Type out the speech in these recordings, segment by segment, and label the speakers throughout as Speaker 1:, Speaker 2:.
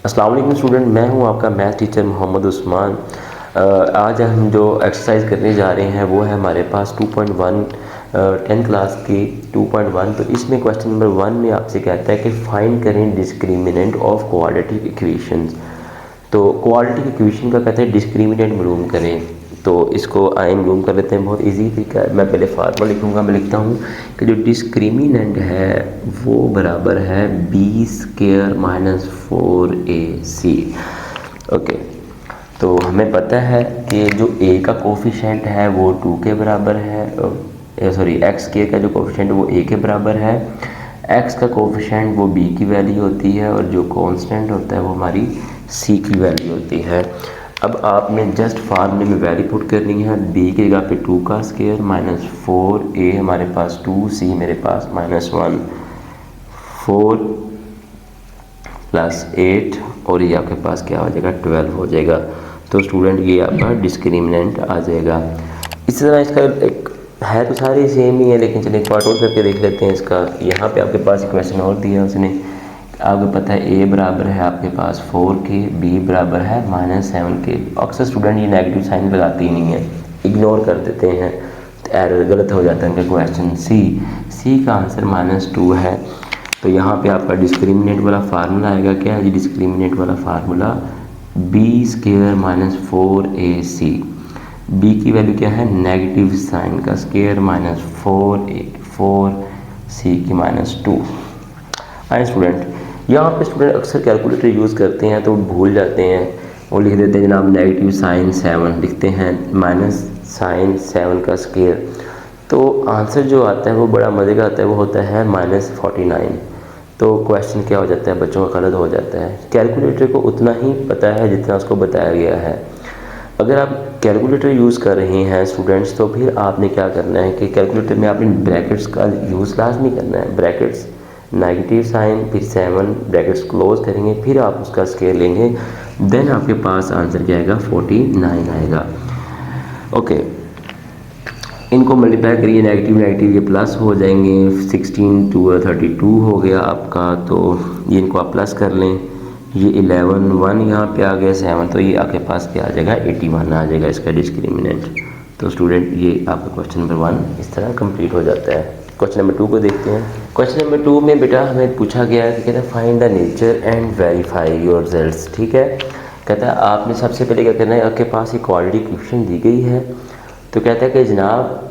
Speaker 1: अस्सलाम वालेकुम स्टूडेंट, मैं हूं आपका मैथ टीचर मोहम्मद उस्मान। आज हम जो एक्सरसाइज करने जा रहे हैं वो है हमारे पास 2.1 10th क्लास की 2.1। तो इसमें क्वेश्चन नंबर 1 में आपसे कहता है कि फाइंड करें डिस्क्रिमिनेंट ऑफ क्वाड्रेटिक इक्वेशंस। तो क्वाड्रेटिक इक्वेशन का कहते हैं डिस्क्रिमिनेंट मालूम करें। तो इसको आए मालूम कर लेते हैं। बहुत इजी तरीका है। मैं पहले फार्मूला लिखूंगा। मैं लिखता हूँ कि जो डिस्क्रिमिनेंट है वो बराबर है b² माइनस 4ac। ओके, तो हमें पता है कि जो a का कोफिशेंट है वो 2 के बराबर है। सॉरी, x के का जो कोफिशेंट है वो a के बराबर है। x का कोफिशेंट वो b की वैल्यू होती है और जो कांस्टेंट होता है वो हमारी c की वैल्यू होती है। अब आपने जस्ट फार्मूले में वैल्यू पुट करनी है। b की जगह पे 2 का स्क्वायर माइनस 4a हमारे पास 2c मेरे पास माइनस 1 4 प्लस 8 और ये आपके पास क्या हो जाएगा 12 हो जाएगा। तो स्टूडेंट ये आपका डिस्क्रिमिनेंट आ जाएगा। इसी तरह इसका एक है, तो सारे सेम ही है, लेकिन चलिए पार्ट आउट करके देख लेते हैं इसका। यहाँ पे आपके पास एक क्वेश्चन और दिया है उसने। आपको पता है a बराबर है आपके पास 4 के, b बराबर है माइनस 7 के। अक्सर स्टूडेंट ये नेगेटिव साइन लगाते ही नहीं है, इग्नोर कर देते हैं, तो एरर गलत हो जाता है उनका क्वेश्चन। सी का आंसर माइनस 2 है। तो यहाँ पे आपका डिस्क्रिमिनेंट वाला फार्मूला आएगा। क्या है जी डिस्क्रिमिनेंट वाला formula? b² minus 4ac। b की वैल्यू क्या है? नेगेटिव साइन का स्क्वायर माइनस 4c की माइनस 2। आए स्टूडेंट, यहाँ पे स्टूडेंट अक्सर कैलकुलेटर यूज़ करते हैं तो भूल जाते हैं और लिख देते हैं जनाब नेगेटिव साइन 7, लिखते हैं माइनस साइन 7 का स्क्वायर। तो आंसर जो आता है वो बड़ा मज़े का आता है, वो होता है माइनस 49। तो क्वेश्चन क्या हो जाता है बच्चों का? गलत हो जाता है। कैलकुलेटर को उतना ही पता है जितना उसको बताया गया है। अगर आप कैलकुलेटर यूज़ कर रहे हैं स्टूडेंट्स, तो फिर आपने क्या करना है कि कैलकुलेटर में आपने ब्रैकेट्स का यूज़ लाजमी करना है। ब्रैकेट्स नेगेटिव साइन फिर 7 ब्रैकेट्स क्लोज करेंगे, फिर आप उसका स्केल लेंगे, देन आपके पास आंसर क्या आएगा? 49 आएगा। ओके, इनको मल्टीप्लाई करिए, नेगेटिव नेगेटिव ये प्लस हो जाएंगे। 16 2 32 हो गया आपका। तो ये इनको आप प्लस कर लें। ये 11 1 यहाँ पे आ गया 7, तो ये आपके पास क्या आ जाएगा? 81 आ जाएगा इसका डिस्क्रिमिनेंट। तो स्टूडेंट ये आपका क्वेश्चन नंबर 1 इस तरह कंप्लीट हो जाता है। क्वेश्चन नंबर 2 को देखते हैं। क्वेश्चन नंबर 2 में बेटा हमें पूछा गया है कि कहता है find the nature and verify your results. ठीक है, कहता है आपने सबसे पहले क्या करना है, आपके पास एक क्वाड्रेटिक इक्वेशन दी गई है। तो कहता है कि जनाब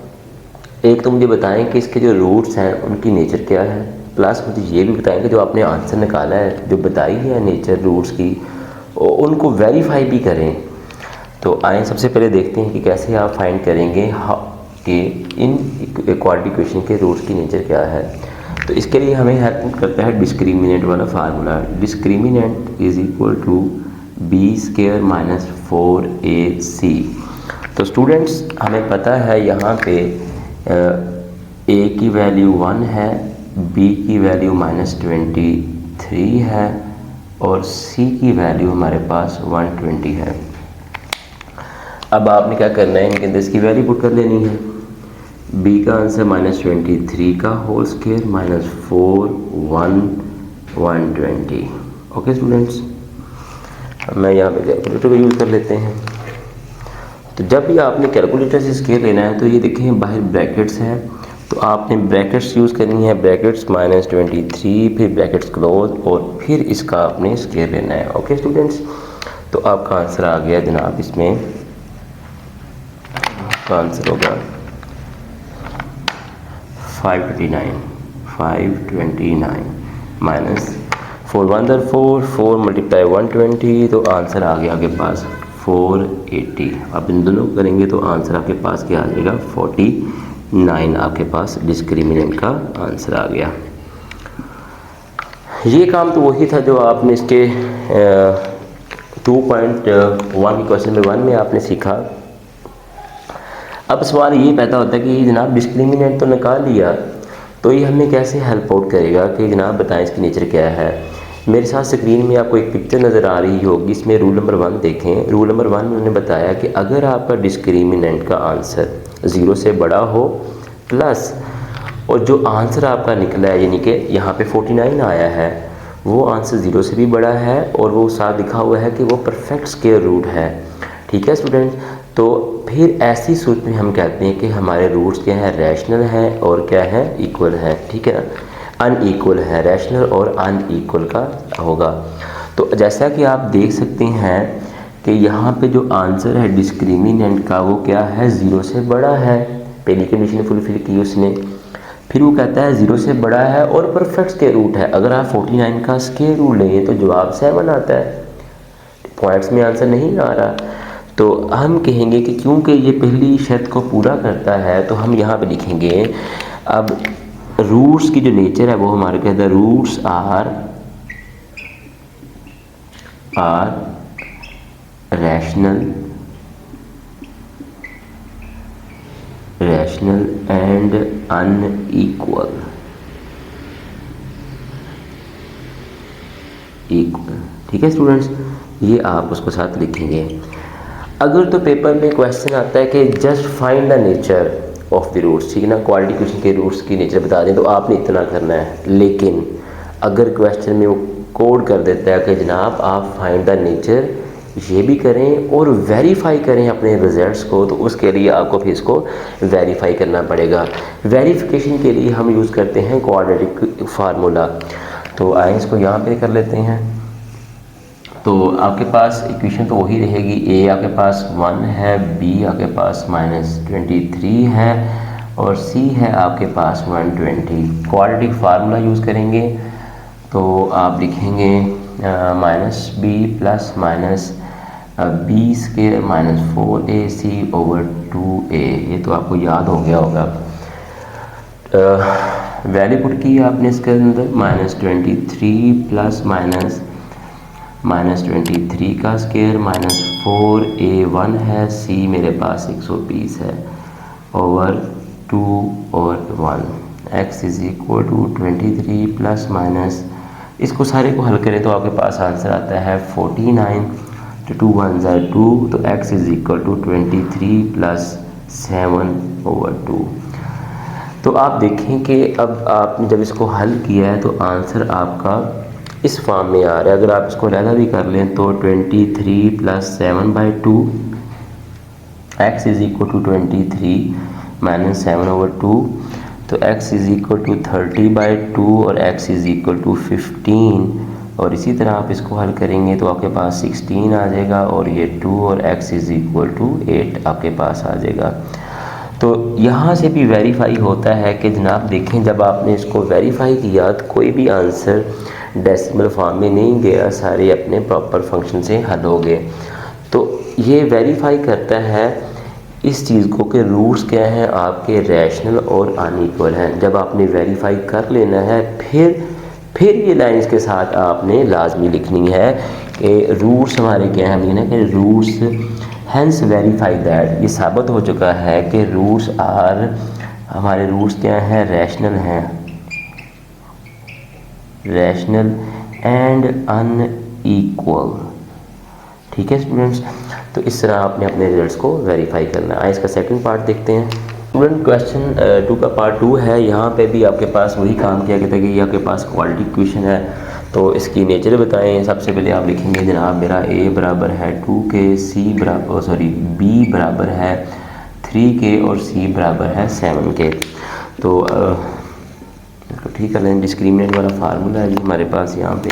Speaker 1: एक तो मुझे बताएं कि इसके जो रूट्स हैं उनकी नेचर क्या है, प्लस मुझे ये भी बताएं कि जो आपने आंसर निकाला है, जो बताई है नेचर रूट्स की, उनको वेरीफाई भी करें। तो आए सबसे पहले देखते हैं कि कैसे आप फाइंड करेंगे कि इन क्वाड्रेटिक इक्वेशन के रूट्स की नेचर क्या है। तो इसके लिए हमें हेल्प करता है डिस्क्रिमिनेंट वाला फार्मूला। Discriminant is equal to b² minus 4ac। तो स्टूडेंट्स हमें पता है यहाँ पे a की वैल्यू 1 है, b की वैल्यू माइनस 23 है और c की वैल्यू हमारे पास 120 है। अब आपने क्या करना है, इनके अंदर इसकी वैल्यू पुट कर लेनी है। b का आंसर माइनस 23 का whole square minus 4 1 120। Okay students, मैं यहाँ पे कैलकुलेटर को यूज़ कर लेते हैं। तो जब भी आपने कैलकुलेटर से स्केल लेना है तो ये देखें बाहर ब्रैकेट्स हैं, तो आपने ब्रैकेट्स यूज़ करनी है। ब्रैकेट्स माइनस 23 फिर ब्रैकेट्स क्लोज और फिर इसका आपने स्केल लेना है। ओके स्टूडेंट्स, तो आपका आंसर आ गया जनाब। इसमें का आंसर होगा 529 माइनस 4 1 4 4 मल्टीप्लाई 120, तो आंसर आ गया आपके पास 480। आप इन दोनों करेंगे तो आंसर आपके पास क्या आ जाएगा? 49 आपके पास डिस्क्रिमिनेंट का आंसर आ गया। ये काम तो वही था जो आपने इसके 2.1 क्वेश्चन नंबर 1 में आपने सीखा। अब सवाल ये पैदा होता है कि जनाब डिस्क्रिमिनेंट तो निकाल लिया, तो ये हमें कैसे हेल्प आउट करेगा कि जनाब बताएं इसकी नेचर क्या है। मेरे साथ स्क्रीन में आपको एक पिक्चर नज़र आ रही होगी, इसमें रूल नंबर 1 देखें। रूल नंबर 1 में उन्होंने बताया कि अगर आपका डिस्क्रिमिनेंट का आंसर 0 से बड़ा हो प्लस और जो आंसर आपका निकला है यानी कि यहाँ पे 49 आया है, वो आंसर 0 से भी बड़ा है और वो साथ लिखा हुआ है कि वो परफेक्ट स्क्वायर रूट है। ठीक है स्टूडेंट्स, तो फिर ऐसी सूरत में हम कहते हैं कि हमारे रूट्स क्या है, रैशनल है और क्या है, इक्वल है। ठीक है, अनइक्वल है, रैशनल और अनइक्वल का होगा। तो जैसा कि आप देख सकते हैं कि यहाँ पे जो आंसर है डिस्क्रिमिनेंट का वो क्या है, 0 से बड़ा है। पहली कंडीशन फुलफिल की उसने। फिर वो कहता है 0 से बड़ा है और परफेक्ट स्क्वायर रूट है। अगर आप 49 का स्क्वायर रूट लेंगे तो जवाब 7 आता है। पॉइंट्स में आंसर नहीं आ रहा, तो हम कहेंगे कि क्योंकि ये पहली शर्त को पूरा करता है तो हम यहाँ पे लिखेंगे। अब रूट्स की जो नेचर है वो हमारे कहते हैं roots are rational and unequal. ठीक है स्टूडेंट्स, ये आप उसको साथ लिखेंगे। अगर तो पेपर में क्वेश्चन आता है कि just find the nature of the roots, ठीक है ना, क्वालिटी क्वेश्चन के रूट्स की नेचर बता दें तो आपने इतना करना है। लेकिन अगर क्वेश्चन में वो कोड कर देता है कि जनाब आप फाइंड द नेचर, ये भी करें और वेरीफाई करें अपने रिजल्ट्स को, तो उसके लिए आपको फिर इसको वेरीफाई करना पड़ेगा। वेरिफिकेशन के लिए हम यूज़ करते हैं क्वाड्रेटिक फार्मूला। तो आइए इसको यहाँ पे कर लेते हैं। तो आपके पास इक्वेशन तो वही रहेगी, ए आपके पास 1 है, बी आपके पास -23 है और सी है आपके पास 120। क्वाड्रेटिक फार्मूला यूज़ करेंगे तो आप लिखेंगे -b plus minus B square -4ac/2a। ये तो आपको याद हो गया होगा। वैल्यू पुट की आपने इसके अंदर -23 प्लस -23 का स्क्वायर -4a1 है, सी मेरे पास 120 है ओवर 2 और 1, x = 23 प्लस माइनस, इसको सारे को हल करें तो आपके पास आंसर आता है 49, तो 2 1 2, तो x = 23 प्लस 7/2। तो आप देखें कि अब आपने जब इसको हल किया है तो आंसर आपका इस फॉर्म में आ रहा है। अगर आप इसको लहदा भी कर लें तो 23 प्लस 7/2, x = 23 माइनस 7/2, तो x = 30/2 और x = 15। और इसी तरह आप इसको हल करेंगे तो आपके पास 16 आ जाएगा और ये 2 और x = 8 आपके पास आ जाएगा। तो यहाँ से भी वेरीफाई होता है कि जनाब देखें, जब आपने इसको वेरीफाई किया तो कोई भी आंसर डेसिमल फॉर्म में नहीं गया, सारे अपने प्रॉपर फंक्शन से हल हो गए। तो ये वेरीफाई करता है इस चीज़ को कि रूट्स क्या हैं आपके, रैशनल और अनइक्वल हैं। जब आपने वेरीफाई कर लेना है फिर ये लाइंस के साथ आपने लाजमी लिखनी है कि रूट्स हमारे क्या हैं। हमने कि रूट्स हैंस वेरीफाई दैट, ये साबित हो चुका है कि रूट्स आर, हमारे रूट्स क्या हैं, रैशनल एंड अनइक्वल। ठीक है स्टूडेंट्स, तो इस तरह आपने अपने रिजल्ट्स को वेरीफाई करना है। आइए इसका सेकंड पार्ट देखते हैं। स्टूडेंट क्वेश्चन 2 का पार्ट 2 है। यहाँ पे भी आपके पास वही काम किया गया था कि ये आपके पास क्वालिटी क्वेश्चन है, तो इसकी नेचर बताएं। सबसे पहले आप लिखेंगे जनाब मेरा a बराबर है 2k, b बराबर है 3k और c बराबर है 7k। तो इसको ठीक कर लें। डिस्क्रिमिनेंट वाला फार्मूला है जी हमारे पास यहाँ पे,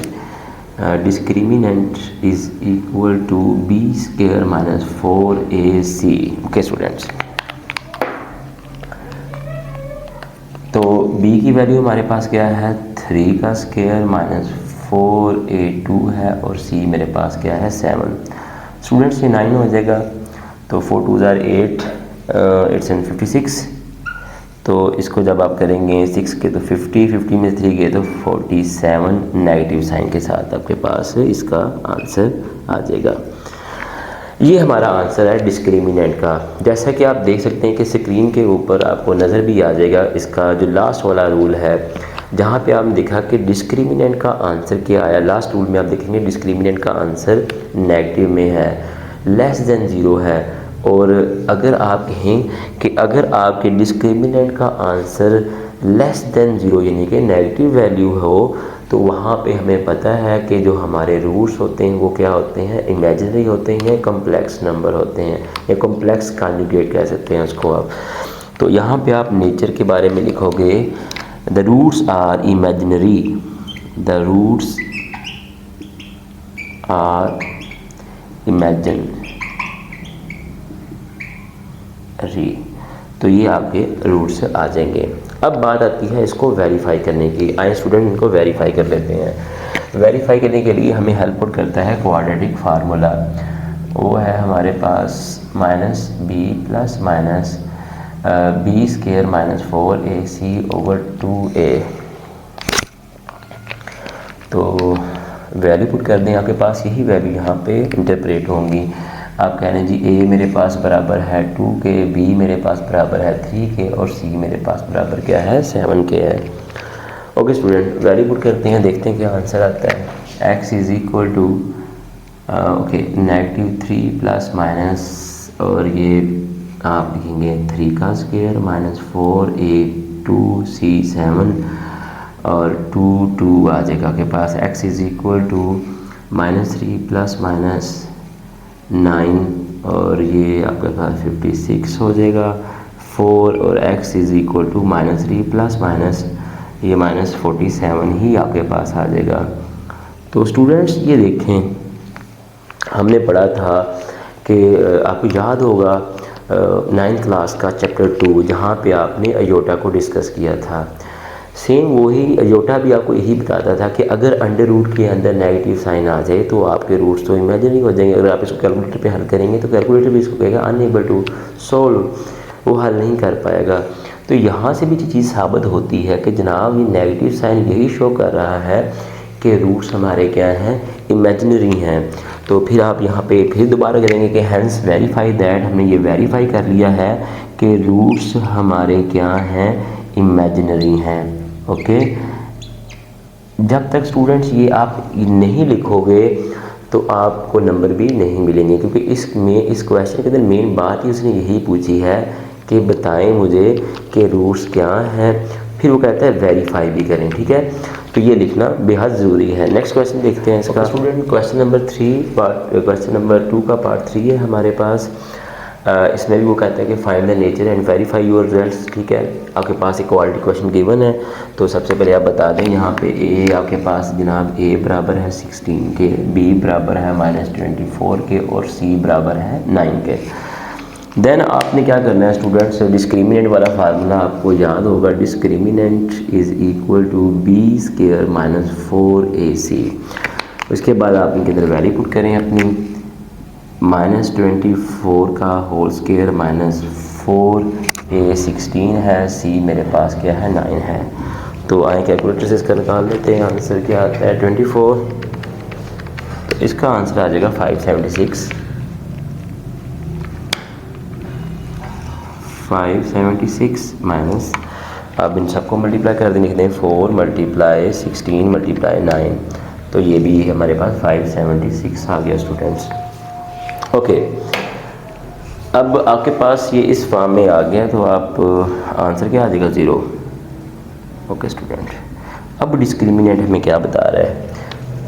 Speaker 1: discriminant is equal to b square minus 4ac। Okay students, तो b की वैल्यू हमारे पास क्या है, 3 का स्क्वायर माइनस 4a2 है और c मेरे पास क्या है 7। स्टूडेंट्स ये 9 हो जाएगा, तो 4 2 ज़ार 8, 8 and 56। तो इसको जब आप करेंगे 6 के तो 50 में 3 गए तो 47 नेगेटिव साइन के साथ आपके पास इसका आंसर आ जाएगा। ये हमारा आंसर है डिस्क्रिमिनेंट का। जैसा कि आप देख सकते हैं कि स्क्रीन के ऊपर आपको नज़र भी आ जाएगा इसका जो लास्ट वाला रूल है, जहाँ पे आपने देखा कि डिस्क्रिमिनेंट का आंसर क्या आया। लास्ट रूल में आप देखेंगे डिस्क्रिमिनेंट का आंसर नेगेटिव में है, लेस देन 0 है। और अगर आप कहें कि अगर आपके डिस्क्रिमिनेंट का आंसर लेस देन 0 यानी कि नेगेटिव वैल्यू हो तो वहाँ पे हमें पता है कि जो हमारे रूट्स होते हैं वो क्या होते हैं, इमेजिनरी होते हैं, कॉम्प्लेक्स नंबर होते हैं, या कॉम्प्लेक्स कॉन्जुगेट कह सकते हैं उसको आप। तो यहाँ पे आप नेचर के बारे में लिखोगे the roots are imaginary, the roots are imaginary, तो ये आपके रूट्स आ जाएंगे। अब बात आती है इसको वेरीफाई करने की। आए स्टूडेंट इनको वेरीफाई कर लेते हैं। वेरीफाई करने के लिए हमें हेल्प करता है क्वाड्रेटिक फार्मूला, वो है हमारे पास minus b plus minus b square minus 4ac/2a। तो वैल्यू पुट कर दें, आपके पास यही वैल्यू यहाँ पे इंटरप्रेट होंगी। आप कह रहे हैं जी a मेरे पास बराबर है 2 के, b मेरे पास बराबर है 3 के, और c मेरे पास बराबर क्या है 7 के है। ओके स्टूडेंट, वैल्यू पुट करते हैं, देखते हैं क्या आंसर आता है। x is equal to -3 plus minus, और ये आप लिखेंगे 3 का स्क्वायर माइनस 4a2c7 और 2 आ जाएगा आपके पास। x is equal to -3 plus minus 9 और ये आपके पास 56 हो जाएगा 4, और x is equal to -3 plus minus ये -47 ही आपके पास आ जाएगा। तो स्टूडेंट्स ये देखें, हमने पढ़ा था कि आपको याद होगा 9th क्लास का चैप्टर 2 जहाँ पे आपने अयोटा को डिस्कस किया था। सेम वही अयोटा भी आपको यही बताता था कि अगर अंडर रूट के अंदर नेगेटिव साइन आ जाए तो आपके रूट्स तो इमेजिनरी हो जाएंगे। अगर आप इसको कैलकुलेटर पे हल करेंगे तो कैलकुलेटर भी इसको कहेगा अनएबल टू सोल्व, वो हल नहीं कर पाएगा। तो यहाँ से भी चीज़ साबित होती है कि जनाब ये नेगेटिव साइन यही शो कर रहा है कि रूट्स हमारे क्या हैं, इमेजिनरी हैं। तो फिर आप यहाँ पे फिर दोबारा करेंगे कि हैंस वेरीफाई दैट, हमने ये वेरीफाई कर लिया है कि रूट्स हमारे क्या हैं, इमेजिनरी हैं। ओके, जब तक स्टूडेंट्स ये आप नहीं लिखोगे तो आपको नंबर भी नहीं मिलेंगे, क्योंकि इस क्वेश्चन के अंदर मेन बात ही उसने यही पूछी है कि बताएं मुझे कि रूट्स क्या हैं, फिर वो कहता है वेरीफाई भी करें। ठीक है, तो ये लिखना बेहद ज़रूरी है। नेक्स्ट क्वेश्चन देखते हैं इसका। स्टूडेंट क्वेश्चन नंबर 2 का पार्ट 3 है हमारे पास। इसमें भी वो कहता है कि find the nature and verify your results. ठीक है, आपके पास एक क्वालिटी क्वेश्चन गिवन है, तो सबसे पहले आप बता दें यहाँ पे ए आपके पास जनाब a बराबर है 16 के, b बराबर है -24 के, और c बराबर है 9 के। देन आपने क्या करना है स्टूडेंट्स, डिस्क्रिमिनेंट वाला फार्मूला आपको याद होगा, discriminant is equal to b square minus 4ac। उसके बाद आप इनके अंदर वैल्यू पुट करें अपनी, -24 का होल स्क्वायर माइनस 4a 16 है, c मेरे पास क्या है 9 है। तो आए कैलकुलेटर से इसका निकाल लेते हैं, आंसर क्या आता है 24। तो इसका आंसर आ जाएगा 576 माइनस, अब इन सबको मल्टीप्लाई कर दें, लिखते हैं 4 × 16 × 9, तो ये भी हमारे पास 576 आ गया स्टूडेंट्स। ओके, अब आपके पास ये इस फॉर्म में आ गया, तो आप आंसर क्या आ जाएगा 0। ओके स्टूडेंट, अब डिस्क्रिमिनेंट हमें क्या बता रहा है,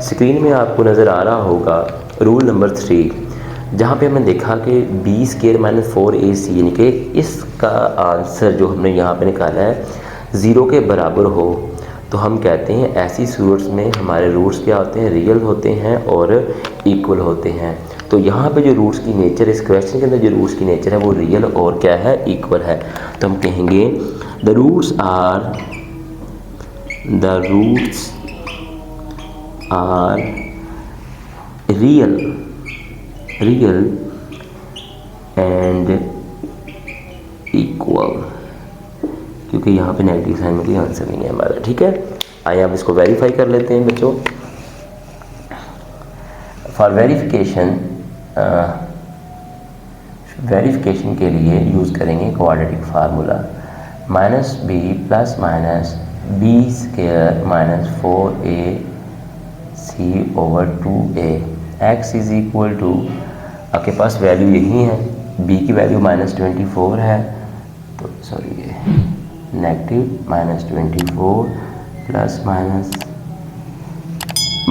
Speaker 1: स्क्रीन में आपको नज़र आ रहा होगा रूल नंबर 3, जहाँ पे हमने देखा कि b स्क्वायर माइनस 4ac, यानी कि इसका आंसर जो हमने यहाँ पे निकाला है 0 के बराबर हो, तो हम कहते हैं ऐसी सूरत में हमारे रूट्स क्या होते हैं, रियल होते हैं और इक्वल होते हैं। तो यहाँ पे जो रूट्स की नेचर, इस क्वेश्चन के अंदर जो रूट्स की नेचर है वो रियल और क्या है, इक्वल है। तो हम कहेंगे the roots are real and equal, क्योंकि यहाँ पे नेगेटिव साइन में कोई आंसर नहीं है हमारा। ठीक है, आइए आप इसको वेरीफाई कर लेते हैं बच्चों। फॉर वेरिफिकेशन के लिए यूज़ करेंगे quadratic formula, -b plus minus b square minus 4ac/2a, x is equal to, आपके पास वैल्यू यही है, b की वैल्यू -24 है, तो सॉरी ये -24 प्लस माइनस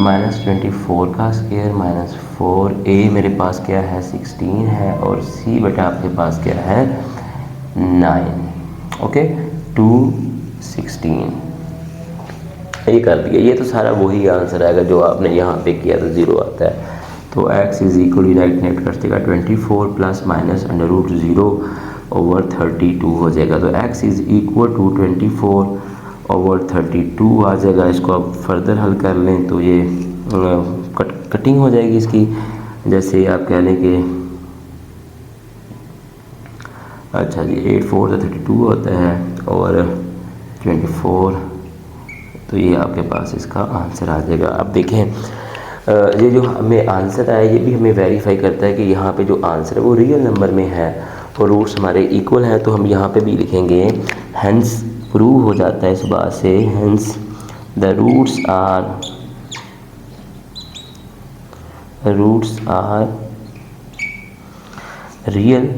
Speaker 1: -24 का स्क्वायर माइनस 4a मेरे पास क्या है 16 है, और c बेटा आपके पास क्या है 9। ओके 216 ये कर दिया। ये तो सारा वही आंसर आएगा जो आपने यहाँ पे किया तो 0 आता है। तो x इज इक्वल डायरेक्ट कर देगा 24 plus minus under root 0 over 32 हो जाएगा। तो x is equal to 24 over 32 आ जाएगा। इसको आप फर्दर हल कर लें तो ये कटिंग हो जाएगी इसकी। जैसे आप कह लें कि अच्छा जी 8 4 तो 32 होता है और 24, तो ये आपके पास इसका आंसर आ जाएगा। अब देखें ये जो हमें आंसर आया ये भी हमें वेरीफाई करता है कि यहाँ पे जो आंसर है वो रियल नंबर में है और रूट्स हमारे इक्वल हैं। तो हम यहाँ पे भी लिखेंगे हेंस प्रूव हो जाता है इस बात से, hence the roots are real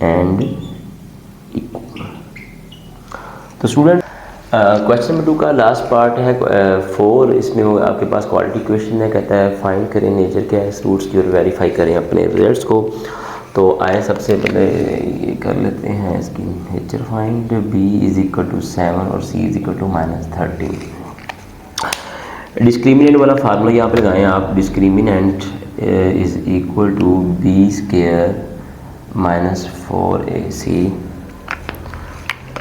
Speaker 1: and equal. तो स्टूडेंट क्वेश्चन नंबर 2 का लास्ट पार्ट है 4। इसमें आपके पास क्वालिटी क्वेश्चन है, कहता है फाइंड करें नेचर क्या है इस रूट्स की और वेरीफाई करें अपने रिजल्ट्स को। तो आए सबसे पहले ये कर लेते हैं इसकी nature. Find b is equal to 7 और c is equal to -13। Discriminant वाला फार्मूला यहाँ पर लगाएं आप। Discriminant is equal to b square minus 4ac।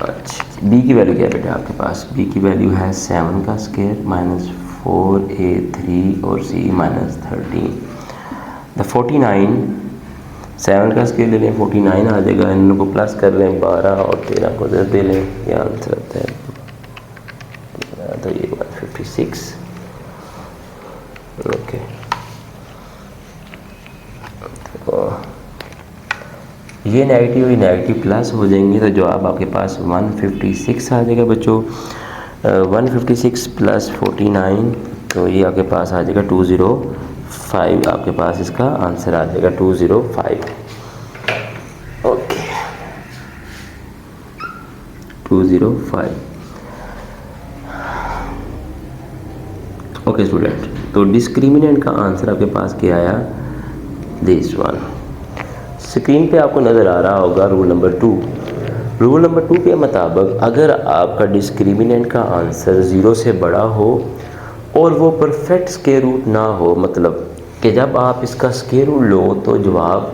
Speaker 1: अच्छा b की वैल्यू क्या है बेटा आपके पास? b की वैल्यू है 7 का स्क्वायर माइनस 4a3 और c माइनस 13। द 49 7 का स्क्वायर ले लें 49 आ जाएगा। इन लोगों को प्लस कर लें 12 और 13 को दे लें, ये आंसर आता है। तो ये 156। ओके ये नेगेटिव ही नेगेटिव प्लस हो जाएंगे तो जवाब आपके पास 156 आ जाएगा बच्चों। 156 प्लस 49 तो ये आपके पास आ जाएगा 205। आपके पास इसका आंसर आ जाएगा 205। ओके 205। ओके स्टूडेंट, तो डिस्क्रिमिनेंट का आंसर आपके पास क्या आया? This one. स्क्रीन पे आपको नज़र आ रहा होगा रूल नंबर 2। रूल नंबर 2 के मुताबिक अगर आपका डिस्क्रिमिनेंट का आंसर 0 से बड़ा हो और वो परफेक्ट स्क्वायर रूट ना हो, मतलब कि जब आप इसका स्क्वायर रूट लो तो जवाब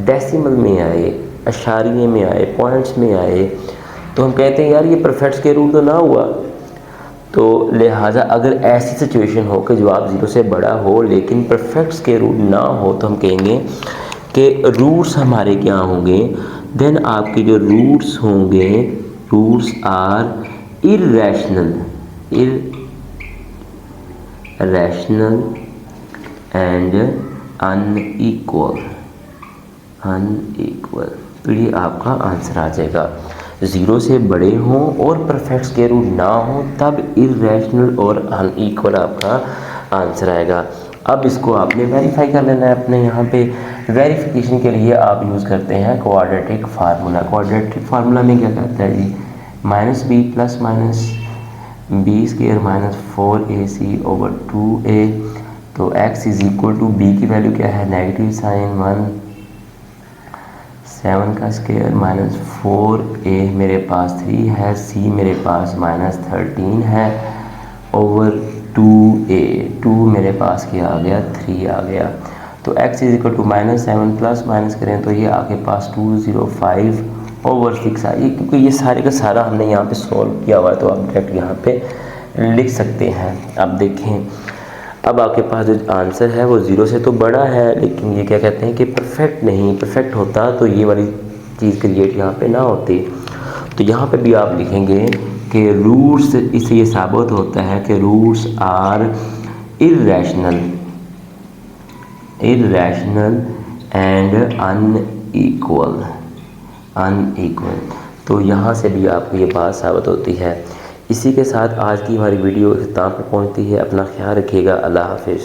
Speaker 1: डेसिमल में आए, अशारिये में आए, पॉइंट्स में आए, तो हम कहते हैं यार ये परफेक्ट स्क्वायर रूट तो ना हुआ। तो लिहाजा अगर ऐसी सिचुएशन हो कि जवाब 0 से बड़ा हो लेकिन परफेक्ट स्क्वायर रूट ना हो तो हम कहेंगे कि रूट्स हमारे क्या होंगे? देन आपके जो रूट्स होंगे, roots are irrational and unequal. तो ये आपका आंसर आ जाएगा। 0 से बड़े हों और परफेक्ट स्क्वायर रूट ना हो तब इर्रेशनल और अनइक्वल आपका आंसर आएगा। अब इसको आपने वेरीफाई कर लेना है अपने यहाँ पे। वेरिफिकेशन के लिए आप यूज़ करते हैं क्वाड्रेटिक फार्मूला। क्वाड्रेटिक फार्मूला में क्या कहता है जी? -b plus minus b square minus 4ac over 2a। तो x is equal to b की वैल्यू क्या है? नेगेटिव साइन 1, 7 का स्क्वायर माइनस 4a मेरे पास 3 है, c मेरे पास -13 है ओवर 2a। 2 मेरे पास क्या आ गया? 3 आ गया। तो x is equal to -7 plus minus करें तो ये आपके पास 205 ओवर 6 आई। क्योंकि ये सारे का सारा हमने यहाँ पे सॉल्व किया हुआ है तो आप डायरेक्ट यहाँ पे लिख सकते हैं। अब देखें, अब आपके पास जो आंसर है वो 0 से तो बड़ा है लेकिन ये क्या कहते हैं कि परफेक्ट नहीं। परफेक्ट होता तो ये वाली चीज़ क्रिएट यहाँ पे ना होती। तो यहाँ पे भी आप लिखेंगे कि रूट्स, इससे ये साबित होता है कि roots are irrational and unequal. तो यहाँ से भी आपको ये बात साबित होती है। इसी के साथ आज की हमारी वीडियो इख्तिताम पर पहुँचती है। अपना ख्याल रखिएगा। अल्लाह हाफिज़।